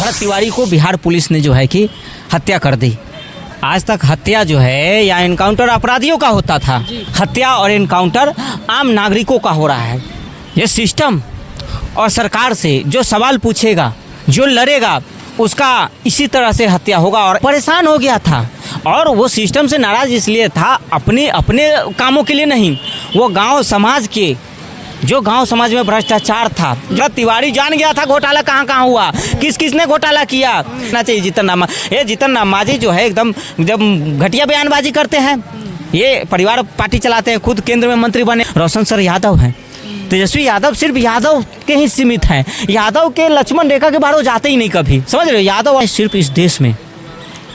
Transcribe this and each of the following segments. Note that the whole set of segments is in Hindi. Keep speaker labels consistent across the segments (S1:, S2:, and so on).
S1: भरत तिवारी को बिहार पुलिस ने जो है कि हत्या कर दी। आज तक हत्या जो है या इनकाउंटर अपराधियों का होता था, हत्या और इनकाउंटर आम नागरिकों का हो रहा है। ये सिस्टम और सरकार से जो सवाल पूछेगा, जो लड़ेगा, उसका इसी तरह से हत्या होगा। और परेशान हो गया था और वो सिस्टम से नाराज़ इसलिए था, अपने कामों के लिए नहीं, वो गांव समाज के, जो गांव समाज में भ्रष्टाचार था, जो तिवारी जान गया था घोटाला कहाँ कहाँ हुआ, किस किसने घोटाला किया ना चाहिए। जीतन राम मांझी जो है एकदम घटिया बयानबाजी करते हैं। ये परिवार पार्टी चलाते हैं, खुद केंद्र में मंत्री बने। रोशन सर यादव हैं, तेजस्वी यादव सिर्फ यादव के ही सीमित हैं। यादव के लक्ष्मण रेखा के बाहर वो जाते ही नहीं कभी, समझ रहे हो। यादव सिर्फ इस देश में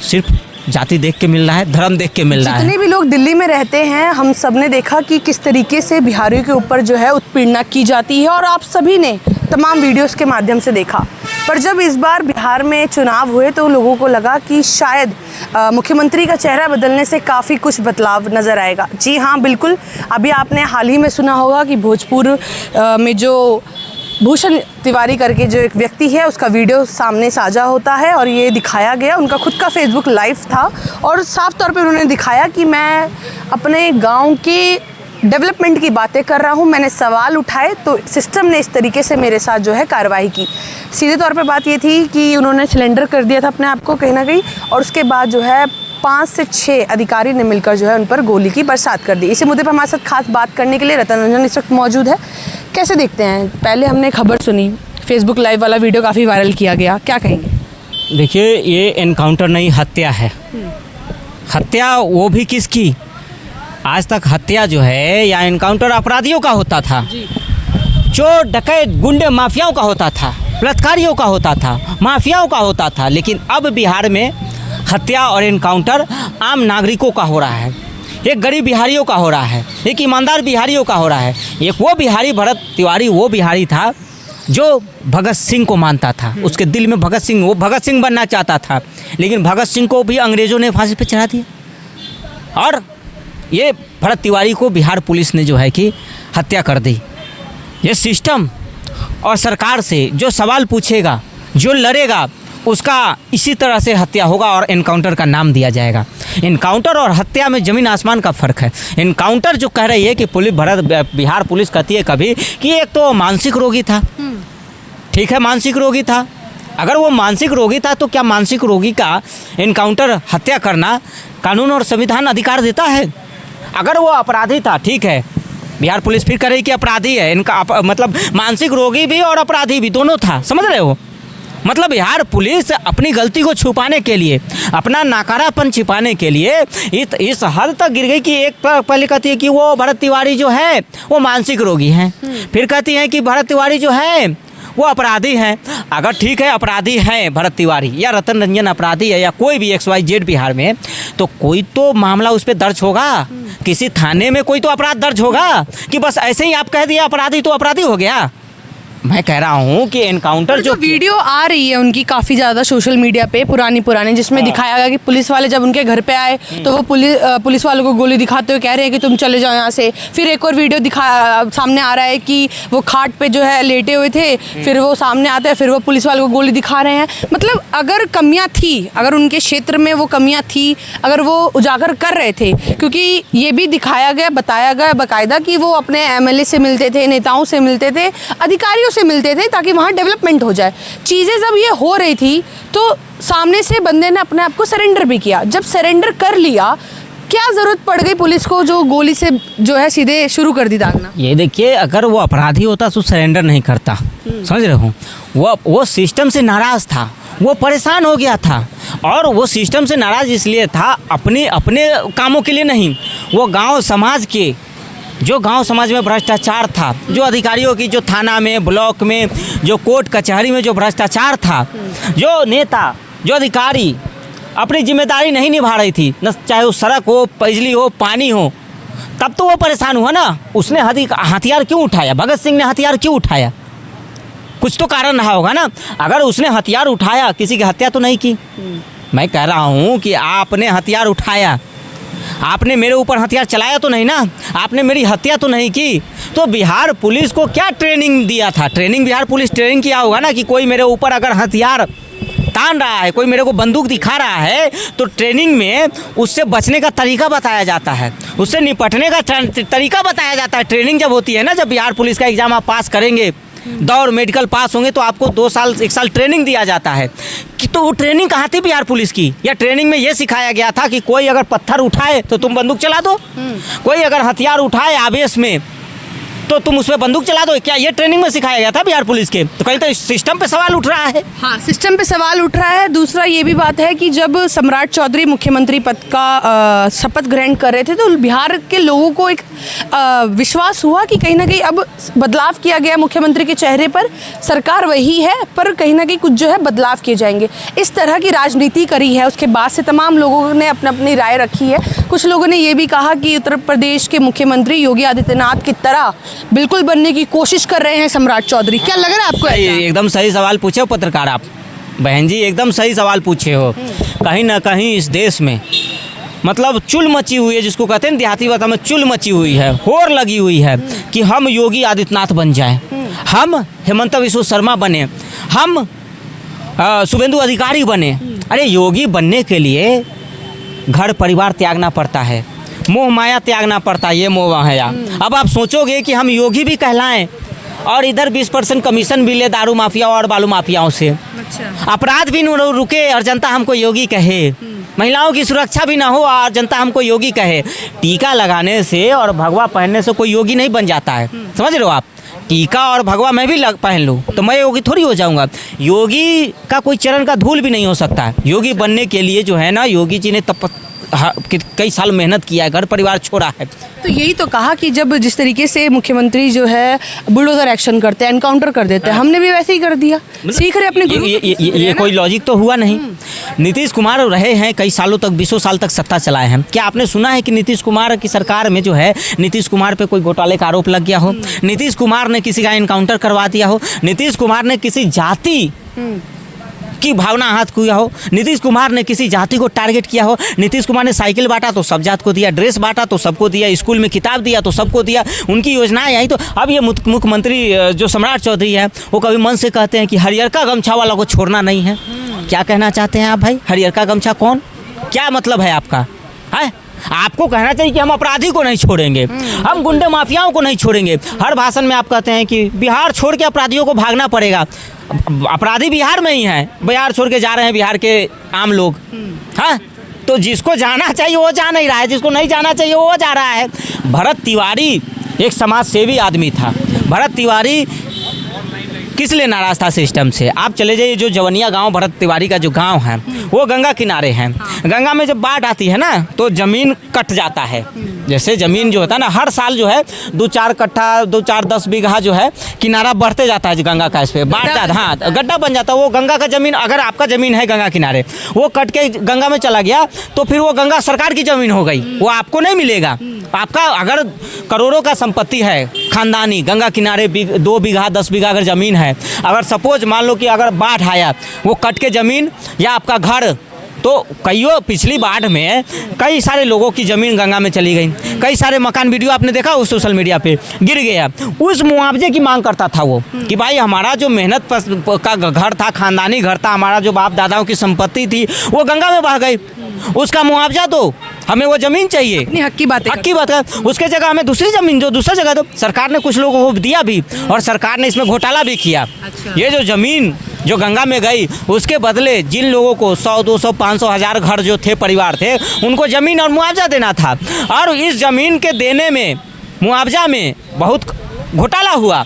S1: सिर्फ जाति देख के मिल रहा है, धर्म देख के मिल रहा है।
S2: जितने भी लोग दिल्ली में रहते हैं, हम सब ने देखा कि किस तरीके से बिहारियों के ऊपर जो है उत्पीड़ना की जाती है और आप सभी ने तमाम वीडियोस के माध्यम से देखा। पर जब इस बार बिहार में चुनाव हुए तो लोगों को लगा कि शायद मुख्यमंत्री का चेहरा बदलने से काफ़ी कुछ बदलाव नज़र आएगा। जी हाँ, बिल्कुल। अभी आपने हाल ही में सुना होगा कि भोजपुर में जो भूषण तिवारी करके जो एक व्यक्ति है, उसका वीडियो सामने साझा होता है और ये दिखाया गया। उनका खुद का फेसबुक लाइव था और साफ तौर पे उन्होंने दिखाया कि मैं अपने गांव के डेवलपमेंट की बातें कर रहा हूं, मैंने सवाल उठाए तो सिस्टम ने इस तरीके से मेरे साथ जो है कार्रवाई की। सीधे तौर पे बात ये थी कि उन्होंने सिलेंडर कर दिया था अपने आप को कहीं ना कहीं, और उसके बाद जो है 5 से 6 अधिकारी ने मिलकर जो है उन पर गोली की बरसात कर दी। इसी मुद्दे पर हमारे साथ खास बात करने के लिए रतन रंजन इस वक्त मौजूद है। कैसे देखते हैं, पहले हमने खबर सुनी, फेसबुक लाइव वाला वीडियो काफ़ी वायरल किया गया, क्या कहेंगे?
S1: देखिए, ये एनकाउंटर नहीं, हत्या है। हत्या वो भी किसकी? आज तक हत्या जो है या एनकाउंटर अपराधियों का होता था, जो डकैत गुंडे माफियाओं का होता था, बलात्कारियों का होता था, माफियाओं का होता था। लेकिन अब बिहार में हत्या और एनकाउंटर आम नागरिकों का हो रहा है। एक गरीब बिहारियों का हो रहा है, एक ईमानदार बिहारियों का हो रहा है। एक वो बिहारी, भरत तिवारी वो बिहारी था जो भगत सिंह को मानता था। उसके दिल में भगत सिंह, वो भगत सिंह बनना चाहता था, लेकिन भगत सिंह को भी अंग्रेज़ों ने फांसी पे चढ़ा दिया। और ये भरत तिवारी को बिहार पुलिस ने जो है कि हत्या कर दी। ये सिस्टम और सरकार से जो सवाल पूछेगा, जो लड़ेगा, उसका इसी तरह से हत्या होगा और एनकाउंटर का नाम दिया जाएगा। एनकाउंटर और हत्या में ज़मीन आसमान का फ़र्क है। एनकाउंटर जो कह रही है कि बिहार पुलिस कहती है कभी कि एक तो मानसिक रोगी था, ठीक है, मानसिक रोगी था। अगर वो मानसिक रोगी था तो क्या मानसिक रोगी का एनकाउंटर, हत्या करना कानून और संविधान अधिकार देता है? अगर वो अपराधी था, ठीक है, बिहार पुलिस फिर कह रही कि अपराधी है, इनका मतलब मानसिक रोगी भी और अपराधी भी दोनों था, समझ रहे हो। मतलब बिहार पुलिस अपनी गलती को छुपाने के लिए, अपना नाकारापन छिपाने के लिए इस हद तक गिर गई कि एक पहले कहती है कि वो भरत तिवारी जो है वो मानसिक रोगी हैं, फिर कहती हैं कि भरत तिवारी जो है वो अपराधी हैं। अगर ठीक है, अपराधी हैं भरत तिवारी या रतन रंजन अपराधी है या कोई भी XYZ बिहार में, तो कोई तो मामला उस पर दर्ज होगा, किसी थाने में कोई तो अपराध दर्ज होगा कि बस ऐसे ही आप कह दिया अपराधी तो अपराधी हो गया। मैं कह रहा हूँ कि एनकाउंटर जो
S2: वीडियो आ रही है उनकी काफ़ी ज़्यादा सोशल मीडिया पे पुरानी जिसमें दिखाया गया कि पुलिस वाले जब उनके घर पे आए तो वो पुलिस वालों को गोली दिखाते हुए कह रहे हैं कि तुम चले जाओ यहाँ से। फिर एक और वीडियो सामने आ रहा है कि वो खाट पे जो है लेटे हुए थे, फिर वो सामने आते हैं, फिर वो पुलिस वालों को गोली दिखा रहे हैं। मतलब अगर कमियाँ थी, अगर उनके क्षेत्र में वो कमियाँ थी, अगर वो उजागर कर रहे थे, क्योंकि ये भी दिखाया गया, बताया गया बाकायदा कि वो अपने MLA से मिलते थे, नेताओं से मिलते थे, अधिकारियों से मिलते थे ताकि वहाँ डेवलपमेंट हो जाए। चीज़ें जब ये हो रही थी तो सामने से बंदे ने अपने आप को सरेंडर भी किया। जब सरेंडर कर लिया, क्या ज़रूरत पड़ गई पुलिस को जो गोली से जो है सीधे शुरू कर दी दागना?
S1: ये देखिए, अगर वो अपराधी होता तो सरेंडर नहीं करता, समझ रहे हो। वो सिस्टम से नाराज़ था, वो परेशान हो गया था और वो सिस्टम से नाराज़ इसलिए था, अपने कामों के लिए नहीं, वो गाँव समाज के, जो गांव समाज में भ्रष्टाचार था, जो अधिकारियों की, जो थाना में, ब्लॉक में, जो कोर्ट कचहरी में जो भ्रष्टाचार था, जो नेता, जो अधिकारी अपनी जिम्मेदारी नहीं निभा रही थी, न चाहे वो सड़क हो, बिजली हो, पानी हो, तब तो वो परेशान हुआ ना। उसने हथियार क्यों उठाया? भगत सिंह ने हथियार क्यों उठाया? कुछ तो कारण रहा होगा ना। अगर उसने हथियार उठाया, किसी की हत्या तो नहीं की। मैं कह रहा हूँ कि आपने हथियार उठाया, आपने मेरे ऊपर हथियार चलाया तो नहीं ना, आपने मेरी हत्या तो नहीं की। तो बिहार पुलिस को क्या ट्रेनिंग दिया था? ट्रेनिंग बिहार पुलिस ट्रेनिंग किया होगा ना कि कोई मेरे ऊपर अगर हथियार तान रहा है, कोई मेरे को बंदूक दिखा रहा है, तो ट्रेनिंग में उससे बचने का तरीका बताया जाता है, उससे निपटने का तरीका बताया जाता है। ट्रेनिंग जब होती है ना, जब बिहार पुलिस का एग्ज़ाम आप पास करेंगे, दौड़ मेडिकल पास होंगे, तो आपको 2 साल 1 साल ट्रेनिंग दिया जाता है कि तो वो ट्रेनिंग कहाँ थी बिहार पुलिस की? या ट्रेनिंग में ये सिखाया गया था कि कोई अगर पत्थर उठाए तो तुम बंदूक चला दो, कोई अगर हथियार उठाए आवेश में तो तुम उसमें बंदूक चला दो? क्या ये ट्रेनिंग में सिखाया गया था बिहार पुलिस के? तो कहीं तो सिस्टम पे सवाल उठ रहा है।
S2: हाँ, सिस्टम पे सवाल उठ रहा है। दूसरा ये भी बात है कि जब सम्राट चौधरी मुख्यमंत्री पद का शपथ ग्रहण कर रहे थे, तो बिहार के लोगों को एक विश्वास हुआ कि कहीं ना कहीं अब बदलाव किया गया मुख्यमंत्री के चेहरे पर, सरकार वही है पर कहीं ना कहीं कुछ जो है बदलाव किए जाएंगे, इस तरह की राजनीति करी है। उसके बाद से तमाम लोगों ने अपनी अपनी राय रखी है। कुछ लोगों ने ये भी कहा कि उत्तर प्रदेश के मुख्यमंत्री योगी आदित्यनाथ की तरह बिल्कुल बनने की कोशिश कर रहे हैं सम्राट चौधरी। क्या लग रहा है आपको ऐसा?
S1: एकदम सही सवाल पूछे हो पत्रकार आप, बहन जी, एकदम सही सवाल पूछे हो। कहीं ना कहीं इस देश में मतलब चुल मची हुई है, जिसको कहते हैं देहाती भाषा में चुल मची हुई है, होड़ लगी हुई है कि हम योगी आदित्यनाथ बन जाए, हम हेमंत बिस्व शर्मा बने, हम शुभेंदु अधिकारी बने। अरे योगी बनने के लिए घर परिवार त्यागना पड़ता है, मोह माया त्यागना पड़ता है, ये मोह माया। अब आप सोचोगे कि हम योगी भी कहलाएं और इधर 20% कमीशन भी ले दारू माफिया और बालू माफियाओं से, अपराध भी न रुके और जनता हमको योगी कहे, महिलाओं की सुरक्षा भी ना हो और जनता हमको योगी कहे। टीका लगाने से और भगवा पहनने से कोई योगी नहीं बन जाता है, समझ रहे हो आप? टीका और भगवा मैं भी पहन लूँ तो मैं योगी थोड़ी हो जाऊंगा। योगी का कोई चरण का धूल भी नहीं हो सकता है। योगी बनने के लिए जो है ना, योगी जी ने कई साल मेहनत किया है, घर परिवार छोड़ा है।
S2: तो यही तो कहा कि जब जिस तरीके से मुख्यमंत्री जो है बुलडोजर एक्शन करते हैं, एनकाउंटर कर देते हैं, हमने भी वैसे ही कर दिया, सीख रहे अपने गुरु।
S1: ये कोई लॉजिक तो हुआ नहीं। नीतीश कुमार रहे हैं कई सालों तक, 20 साल तक सत्ता चलाए हैं। क्या आपने सुना है कि नीतीश कुमार की सरकार में जो है नीतीश कुमार पे कोई घोटाले का आरोप लग गया हो? नीतीश कुमार ने किसी का एनकाउंटर करवा दिया हो? नीतीश कुमार ने किसी जाति की भावना हाथ किया हो? नीतीश कुमार ने किसी जाति को टारगेट किया हो? नीतीश कुमार ने साइकिल बांटा तो सब जात को दिया, ड्रेस बांटा तो सबको दिया, स्कूल में किताब दिया तो सबको दिया, उनकी योजनाएं आई। तो अब ये मुख्यमंत्री जो सम्राट चौधरी है, वो कभी मन से कहते हैं कि हरियरका गमछा वाला को छोड़ना नहीं है। क्या कहना चाहते हैं आप भाई? हरियरका गमछा कौन? क्या मतलब है आपका? है आपको कहना चाहिए कि हम अपराधी को नहीं छोड़ेंगे, हम गुंडे माफियाओं को नहीं छोड़ेंगे। हर भाषण में आप कहते हैं कि बिहार छोड़ के अपराधियों को भागना पड़ेगा। अपराधी बिहार में ही हैं, बिहार छोड़ के जा रहे हैं बिहार के आम लोग। हाँ, तो जिसको जाना चाहिए वो जा नहीं रहा है, जिसको नहीं जाना चाहिए वो जा रहा है। भरत तिवारी एक समाज सेवी आदमी था। भरत तिवारी किस लिए नाराज था सिस्टम से? आप चले जाइए, जो जवनिया गांव भरत तिवारी का जो गांव है वो गंगा किनारे है। गंगा में जब बाढ़ आती है ना तो ज़मीन कट जाता है। जैसे ज़मीन जो होता है ना, हर साल जो है 2-4 कट्ठा 2-4-10 बीघा जो है किनारा बढ़ते जाता है गंगा का। इस पर बाढ़ जाता, हाँ, गड्ढा बन जाता है। वो गंगा का ज़मीन, अगर आपका ज़मीन है गंगा किनारे, वो कट के गंगा में चला गया तो फिर वो गंगा सरकार की ज़मीन हो गई, वो आपको नहीं मिलेगा। आपका अगर करोड़ों का संपत्ति है खानदानी, गंगा किनारे 2 बीघा 10 बीघा अगर ज़मीन है, अगर सपोज मान लो कि अगर बाढ़ आया, वो कट के ज़मीन या आपका घर, तो कईयों पिछली बाढ़ में कई सारे लोगों की ज़मीन गंगा में चली गई, कई सारे मकान, वीडियो आपने देखा उस सोशल मीडिया पे, गिर गया। उस मुआवजे की मांग करता था वो कि भाई हमारा जो मेहनत का घर था, खानदानी घर था, हमारा जो बाप दादाओं की संपत्ति थी वो गंगा में बह गई, उसका मुआवजा दो, हमें वो ज़मीन चाहिए।
S2: अपनी हक की बात
S1: कर, उसके जगह हमें दूसरी ज़मीन जो दूसरा जगह दो। सरकार ने कुछ लोगों को दिया भी और सरकार ने इसमें घोटाला भी किया। ये जो ज़मीन जो गंगा में गई, उसके बदले जिन लोगों को 100, 200, 500, 1000 घर जो थे, परिवार थे, उनको ज़मीन और मुआवजा देना था। और इस ज़मीन के देने में, मुआवजा में बहुत घोटाला हुआ।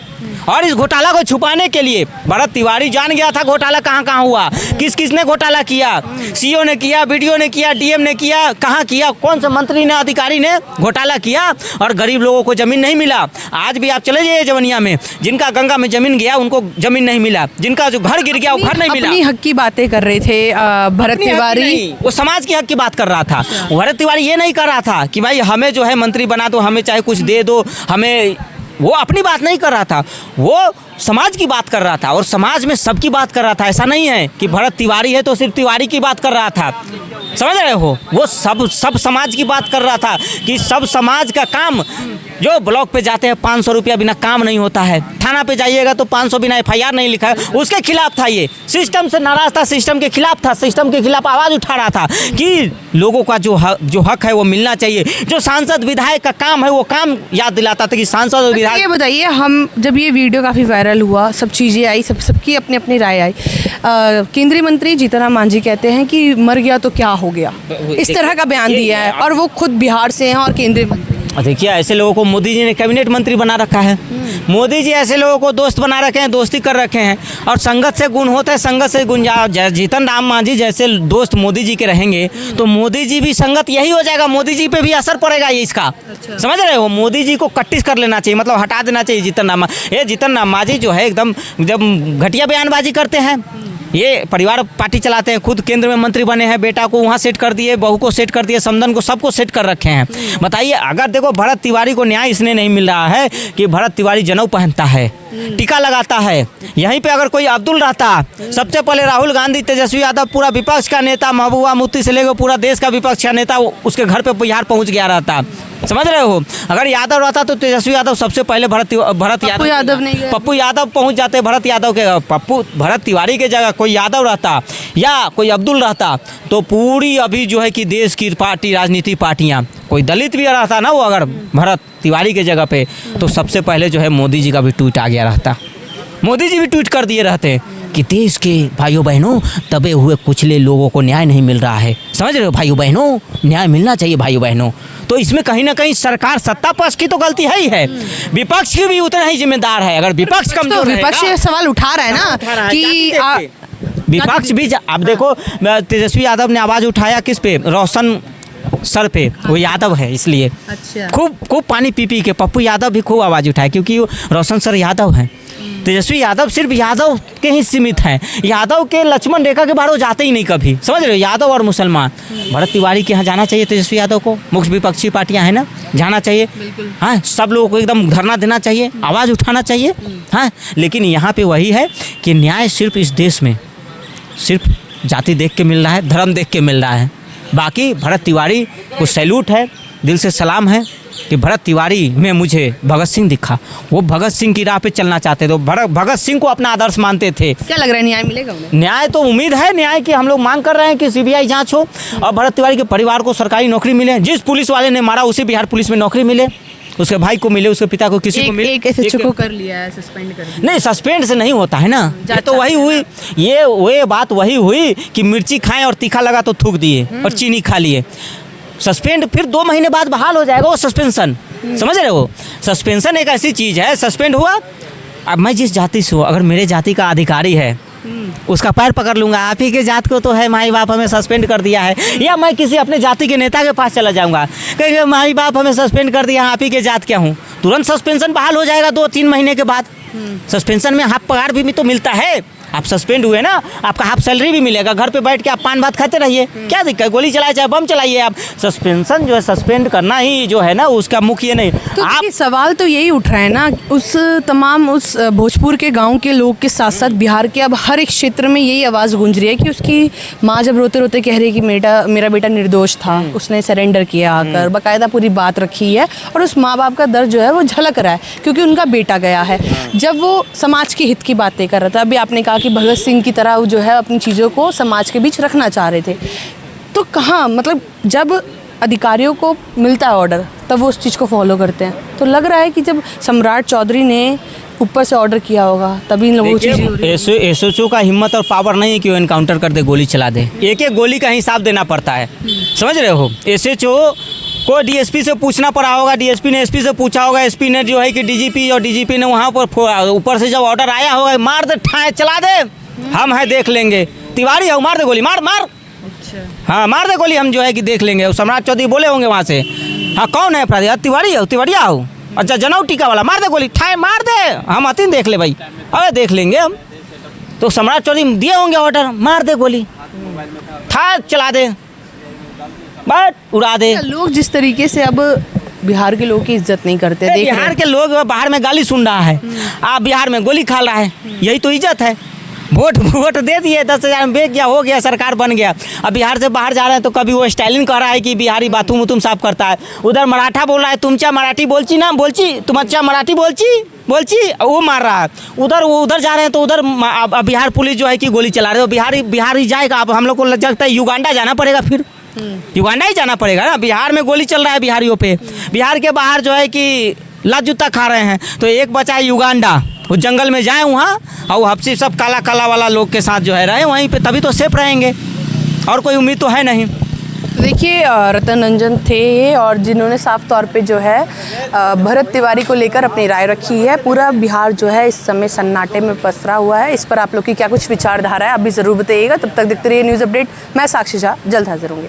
S1: और इस घोटाला को छुपाने के लिए भरत तिवारी जान गया था घोटाला कहाँ कहाँ हुआ, किस किस ने घोटाला किया। सीओ ने किया, बीडीओ ने किया, डीएम ने किया, कहाँ किया, कौन से मंत्री ने, अधिकारी ने घोटाला किया और गरीब लोगों को ज़मीन नहीं मिला। आज भी आप चले जाइए जवनिया में, जिनका गंगा में ज़मीन गया उनको ज़मीन नहीं मिला, जिनका जो घर गिर गया वो घर नहीं मिला।
S2: अपनी हक की बातें कर रहे थे भरत तिवारी,
S1: वो समाज की हक की बात कर रहा था। भरत तिवारी ये नहीं कर रहा था कि भाई हमें जो है मंत्री बना दो, हमें चाहे कुछ दे दो, हमें, वो अपनी बात नहीं कर रहा था, वो समाज की बात कर रहा था और समाज में सबकी बात कर रहा था। ऐसा नहीं है कि भरत तिवारी है तो सिर्फ तिवारी की बात कर रहा था, समझ रहे हो? वो सब समाज की बात कर रहा था कि सब समाज का काम जो ब्लॉक पे जाते हैं 500 रुपया बिना काम नहीं होता है, थाना पे जाइएगा तो 500 बिना FIR नहीं लिखा है, उसके खिलाफ था ये। सिस्टम से नाराज था, सिस्टम के खिलाफ था, सिस्टम के खिलाफ आवाज़ उठा रहा था कि लोगों का जो हक है वो मिलना चाहिए। जो सांसद विधायक का काम है वो काम याद दिलाता था कि सांसद और विधायक।
S2: ये बताइए, हम जब ये वीडियो काफ़ी वायरल हुआ, सब चीज़ें आई, सबकी अपनी अपनी राय आई, केंद्रीय मंत्री जीतन राम मांझी कहते हैं कि मर गया तो क्या हो गया, इस तरह का बयान दिया है, और वो खुद बिहार से हैं और केंद्रीय मंत्री।
S1: देखिए, ऐसे लोगों को मोदी जी ने कैबिनेट मंत्री बना रखा है। मोदी जी ऐसे लोगों को दोस्त बना रखे हैं, दोस्ती कर रखे हैं, और संगत से गुण होता है, संगत से गुण। जीतन राम मांझी जैसे दोस्त मोदी जी के रहेंगे तो मोदी जी भी संगत यही हो जाएगा, मोदी जी पे भी असर पड़ेगा ये इसका। अच्छा। समझ रहे हो, मोदी जी को कट्टिस कर लेना चाहिए, मतलब हटा देना चाहिए जीतन राम मांझी जो है एकदम जब घटिया बयानबाजी करते हैं। ये परिवार पार्टी चलाते हैं, खुद केंद्र में मंत्री बने हैं, बेटा को वहाँ सेट कर दिए, बहू को सेट कर दिए, समधन को, सबको सेट कर रखे हैं। बताइए, अगर देखो भरत तिवारी को न्याय इसने नहीं मिल रहा है कि भरत तिवारी जनेऊ पहनता है, टीका लगाता है, यहीं पे अगर कोई अब्दुल रहता, सबसे पहले राहुल गांधी, तेजस्वी यादव, पूरा विपक्ष का नेता, महबूबा मुफ्ती से लेकर पूरा देश का विपक्ष का नेता उसके घर पे बिहार पहुँच गया रहता। समझ रहे हो, अगर यादव रहता तो तेजस्वी यादव सबसे पहले पप्पू यादव पहुंच जाते। भरत तिवारी के जगह कोई यादव रहता या कोई अब्दुल रहता तो पूरी अभी जो है कि देश की पार्टी, राजनीतिक पार्टियां, कोई दलित भी रहता ना वो अगर भरत तिवारी के जगह पे, तो सबसे पहले जो है मोदी जी का भी ट्वीट आ गया रहता। मोदी जी भी ट्वीट कर दिए रहते कि देश के भाइयों बहनों, दबे हुए कुचले लोगों को न्याय नहीं मिल रहा है। समझ रहे हो भाइयों बहनों, न्याय मिलना चाहिए भाइयों बहनों। तो इसमें कहीं ना कहीं सरकार, सत्ता पक्ष की तो गलती है ही है, विपक्ष की भी उतना ही जिम्मेदार है। अगर विपक्ष कमजोर है,
S2: विपक्ष ये सवाल उठा रहा है ना कि
S1: विपक्ष भी, अब देखो तेजस्वी यादव ने आवाज़ उठाया किस पे, रोशन सर पे, वो यादव है इसलिए। अच्छा। खूब पानी पी के पप्पू यादव भी खूब आवाज़ उठाए क्योंकि रोशन सर यादव हैं। तेजस्वी यादव सिर्फ यादव के ही सीमित हैं, यादव के लक्ष्मण रेखा के बाहर वो जाते ही नहीं कभी। समझ रहे हो, यादव और मुसलमान। भरत तिवारी के यहाँ जाना चाहिए तेजस्वी यादव को, मुख्य विपक्षी पार्टियां हैं ना, जाना चाहिए। हाँ, सब लोगों को एकदम धरना देना चाहिए, आवाज़ उठाना चाहिए। हाँ, लेकिन यहाँ पे वही है कि न्याय सिर्फ इस देश में सिर्फ जाति देख के मिल रहा है, धर्म देख के मिल रहा है। बाकी भरत तिवारी को सैल्यूट है, दिल से सलाम है कि भरत तिवारी में मुझे भगत सिंह दिखा, वो भगत सिंह की राह पे चलना चाहते थे, भगत सिंह को अपना आदर्श मानते थे।
S2: क्या लग रहा है, न्याय मिलेगा उन्हें?
S1: न्याय तो उम्मीद है, न्याय की हम लोग मांग कर रहे हैं कि CBI जांच हो और भरत तिवारी के परिवार को सरकारी नौकरी मिले। जिस पुलिस वाले ने मारा उसी बिहार पुलिस में नौकरी मिले, उसके भाई को मिले, उसके पिता को, किसी को मिले।
S2: एक SHO को कर लिया है, सस्पेंड कर दिया।
S1: नहीं, सस्पेंड से नहीं होता है ना, ये तो वही हुई, ये बात वही हुई कि मिर्ची खाएं और तीखा लगा तो थूक दिए और चीनी खा लिए। सस्पेंड फिर 2 महीने बाद बहाल हो जाएगा वो सस्पेंशन। समझ रहे हो, सस्पेंशन एक ऐसी चीज़ है, सस्पेंड हुआ, अब मैं जिस जाति से हूँ, अगर मेरे जाति का अधिकारी है उसका पैर पकड़ लूँगा, आप ही के जात को तो है, माई बाप हमें सस्पेंड कर दिया है, या मैं किसी अपने जाति के नेता के पास चला जाऊँगा, कहेंगे माई बाप हमें सस्पेंड कर दिया, आप ही के जात क्या हूँ, तुरंत सस्पेंशन बहाल हो जाएगा 2-3 महीने के बाद। सस्पेंशन में हाफ पगार भी तो मिलता है, आप सस्पेंड हुए ना, आपका हाफ सैलरी भी मिलेगा, घर पे बैठ के आप पान भात खाते रहिए, क्या दिक्कत, गोली चलाए चाहे बम चलाइए आप। सस्पेंशन जो है, सस्पेंड करना ही जो है ना उसका मुख्य नहीं।
S2: तो आप सवाल तो यही उठ रहा है ना, उस भोजपुर के गांव के लोग के साथ साथ बिहार के अब हर एक क्षेत्र में यही आवाज़ गूंज रही है कि उसकी माँ जब रोते रोते कह रही है कि मेरा बेटा निर्दोष था, उसने सरेंडर किया आकर, बाकायदा पूरी बात रखी है, और उस माँ बाप का दर्द जो है वो झलक रहा है क्योंकि उनका बेटा गया है। जब वो समाज के हित की बातें कर रहा था, अभी आपने कहा कि भगत सिंह की तरह जो है अपनी चीज़ों को समाज के बीच रखना चाह रहे थे, तो कहाँ, मतलब जब अधिकारियों को मिलता है ऑर्डर तब वो उस चीज़ को फॉलो करते हैं। तो लग रहा है कि जब सम्राट चौधरी ने ऊपर से ऑर्डर किया होगा तभी इन लोगों को चीज़ें हो रही है।
S1: SHO का हिम्मत और पावर नहीं है कि वो इनकाउंटर कर दे, गोली चला दे, एक एक गोली का हिसाब देना पड़ता है। समझ रहे हो, SHO को DSP से पूछना पड़ा होगा, DSP ने SP से पूछा होगा, SP ने जो है कि DGP, और DGP ने वहाँ पर ऊपर से जब ऑर्डर आया होगा, मार दे, ठाए चला दे, हम है देख लेंगे, तिवारी है मार दे गोली, मार। अच्छा। हाँ, मार दे गोली, हम जो है कि देख लेंगे। सम्राट चौधरी बोले होंगे वहाँ से, हाँ कौन है अपराधी, तिवारिया हो, अच्छा जनेऊ टीका वाला, मार दे गोली, ठाए मार दे, हम आती देख ले भाई, अरे देख लेंगे हम। तो सम्राट चौधरी दिए होंगे ऑर्डर, मार दे गोली, ठाए चला दे, बट उड़ा दे।
S2: लोग जिस तरीके से अब बिहार के लोगों की इज्जत नहीं करते, देख
S1: बिहार के लोग बाहर में गाली सुन रहा है, आप बिहार में गोली खा रहा है, यही तो इज्जत है। वोट दे दिए, 10,000 में बेच गया, हो गया, सरकार बन गया। अब बिहार से बाहर जा रहे हैं तो कभी वो स्टालिन कह रहा है कि बिहारी बाथरूम उतूम साफ करता है, उधर मराठा बोल रहा है तुमचा मराठी बोलची ना बोलची, तुम अच्छा मराठी बोलची वो मार रहा है। उधर जा रहे हैं तो उधर बिहार पुलिस जो है कि गोली चला रहे हो। बिहारी जाएगा, अब हम लोग को लगता है युगांडा जाना पड़ेगा, फिर युगांडा ही जाना पड़ेगा ना। बिहार में गोली चल रहा है बिहारियों पे, बिहार के बाहर जो है कि लात जूता खा रहे हैं। तो एक बचा है युगांडा, वो जंगल में जाए वहाँ और हफ्सी सब काला काला वाला लोग के साथ जो है रहे वहीं पे, तभी तो सेफ रहेंगे, और कोई उम्मीद तो है नहीं।
S2: देखिए रतन रंजन थे ये, और जिन्होंने साफ तौर पे जो है भरत तिवारी को लेकर अपनी राय रखी है। पूरा बिहार जो है इस समय सन्नाटे में पसरा हुआ है। इस पर आप लोग की क्या कुछ विचारधारा है, आप भी ज़रूर बताइएगा। तब तक देखते रहिए न्यूज़ अपडेट। मैं साक्षी झा, जल्द हाजिर होंगे।